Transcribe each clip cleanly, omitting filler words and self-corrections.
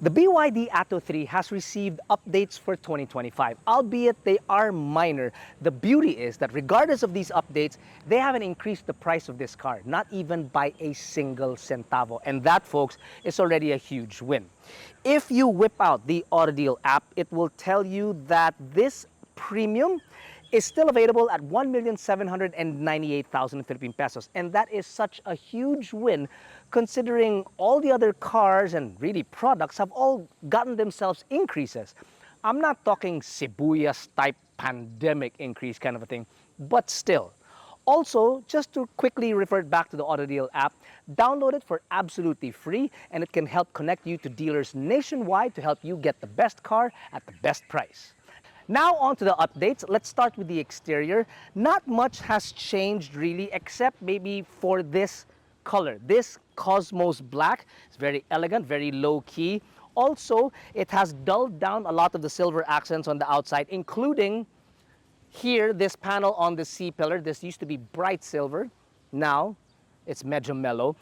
The BYD ATTO 3 has received updates for 2025, albeit they are minor. The beauty is that regardless of these updates, they haven't increased the price of this car, not even by a single centavo. And that, folks, is already a huge win. If you whip out the AutoDeal app, it will tell you that this premium is still available at 1,798,000 Philippine pesos. And that is such a huge win considering all the other cars and really products have all gotten themselves increases. I'm not talking Sibuyas type pandemic increase kind of a thing, but still. Also, just to quickly revert back to the AutoDeal app, download it for absolutely free and it can help connect you to dealers nationwide to help you get the best car at the best price. Now on to the updates. Let's start with the exterior. Not much has changed really, except maybe for this color. This Cosmos Black. It's very elegant, very low key. Also, it has dulled down a lot of the silver accents on the outside, including here, this panel on the C-pillar. This used to be bright silver. Now, it's medyo mellow.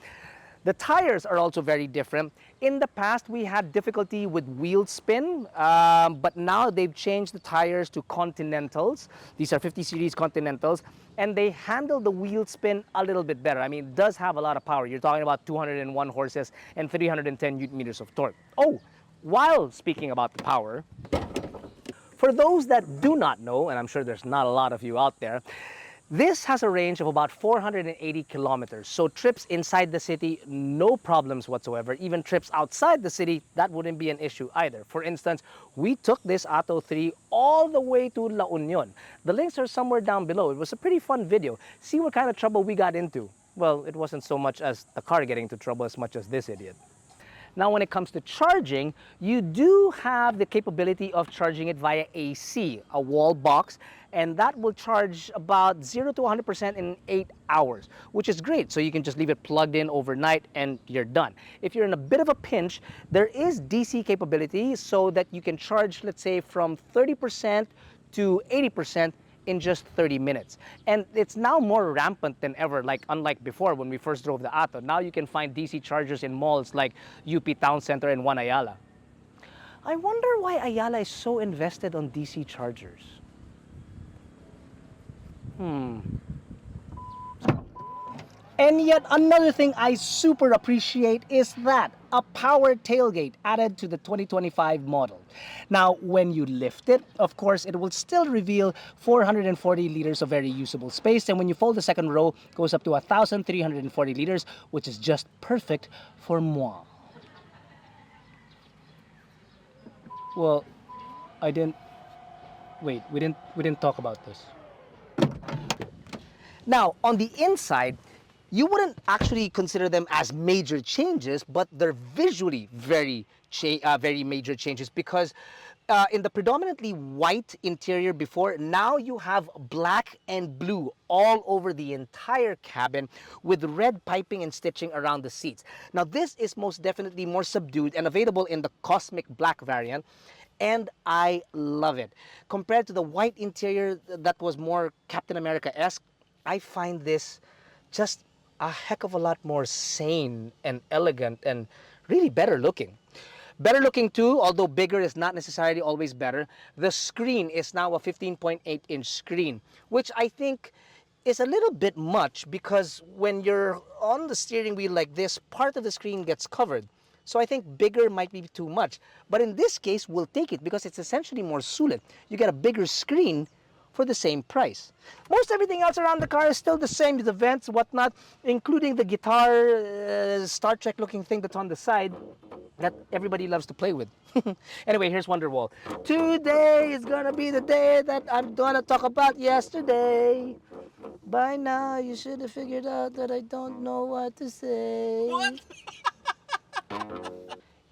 The tires are also very different. In the past, we had difficulty with wheel spin, but now they've changed the tires to Continentals. These are 50 series Continentals, and they handle the wheel spin a little bit better. I mean, it does have a lot of power. You're talking about 201 horses and 310 newton meters of torque. Oh, while speaking about the power, for those that do not know, and I'm sure there's not a lot of you out there, this has a range of about 480 kilometers. So trips inside the city, no problems whatsoever. Even trips outside the city, that wouldn't be an issue either. For instance, we took this ATTO 3 all the way to La Union. The links are somewhere down below. It was a pretty fun video. See what kind of trouble we got into. Well, it wasn't so much as the car getting into trouble as much as this idiot. Now, when it comes to charging, you do have the capability of charging it via AC, a wall box, and that will charge about 0 to 100% in 8 hours, which is great. So you can just leave it plugged in overnight and you're done. If you're in a bit of a pinch, there is DC capability so that you can charge, let's say, from 30% to 80% in just 30 minutes. And it's now more rampant than ever, like unlike before when we first drove the ATTO. Now you can find DC chargers in malls like UP Town Center and One Ayala. I wonder why Ayala is so invested on DC chargers. And yet another thing I super appreciate is that a power tailgate added to the 2025 model. Now, when you lift it, of course, it will still reveal 440 liters of very usable space. And when you fold the second row, it goes up to 1,340 liters, which is just perfect for moi. Well, wait, we didn't talk about this. Now, on the inside, you wouldn't actually consider them as major changes, but they're visually very major changes because in the predominantly white interior before, now you have black and blue all over the entire cabin with red piping and stitching around the seats. Now, this is most definitely more subdued and available in the Cosmic Black variant. And I love it. Compared to the white interior that was more Captain America-esque, I find this just a heck of a lot more sane and elegant and really better looking. Better looking too, although bigger is not necessarily always better. The screen is now a 15.8-inch screen, which I think is a little bit much because when you're on the steering wheel like this, part of the screen gets covered. So I think bigger might be too much. But in this case, we'll take it because it's essentially more sulit. You get a bigger screen for the same price. Most everything else around the car is still the same, the vents, whatnot, including the guitar Star Trek looking thing that's on the side that everybody loves to play with. Anyway, here's Wonderwall. Today is gonna be the day that I'm gonna talk about yesterday. By now you should have figured out that I don't know what to say. What?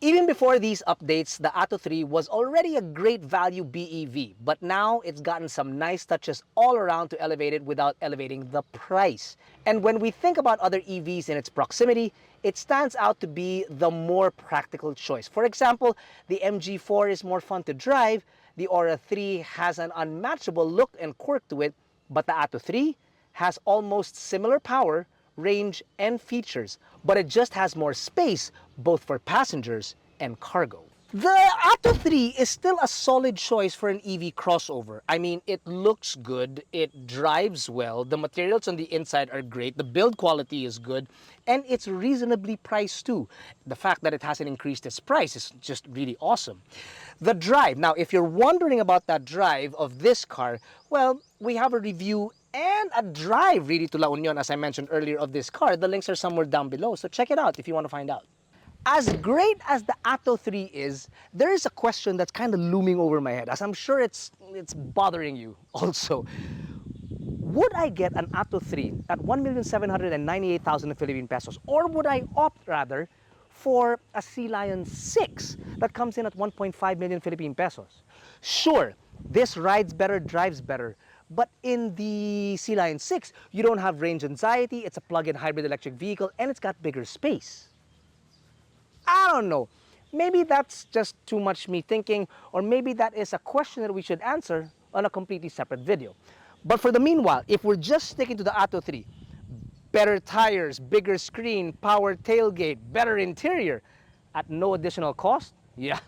Even before these updates, the ATTO 3 was already a great value BEV, but now it's gotten some nice touches all around to elevate it without elevating the price. And when we think about other EVs in its proximity, it stands out to be the more practical choice. For example, the MG4 is more fun to drive, the Aura 3 has an unmatchable look and quirk to it, but the ATTO 3 has almost similar power, range, and features, but it just has more space both for passengers and cargo. The Atto 3 is still a solid choice for an EV crossover. I mean, it looks good, it drives well, the materials on the inside are great, the build quality is good, and it's reasonably priced too. The fact that it hasn't increased its price is just really awesome. The drive, now if you're wondering about that drive of this car, well, we have a review and a drive really to La Union, as I mentioned earlier, of this car. The links are somewhere down below, so check it out if you want to find out. As great as the Atto 3 is, there is a question that's kind of looming over my head, as I'm sure it's bothering you also. Would I get an Atto 3 at 1,798,000 Philippine pesos, or would I opt rather for a Sea Lion 6 that comes in at 1.5 million Philippine pesos? Sure, this rides better, drives better, but in the Sea Lion 6, you don't have range anxiety, it's a plug-in hybrid electric vehicle, and it's got bigger space. I don't know. Maybe that's just too much me thinking, or maybe that is a question that we should answer on a completely separate video. But for the meanwhile, if we're just sticking to the Atto 3, better tires, bigger screen, power tailgate, better interior, at no additional cost, yeah.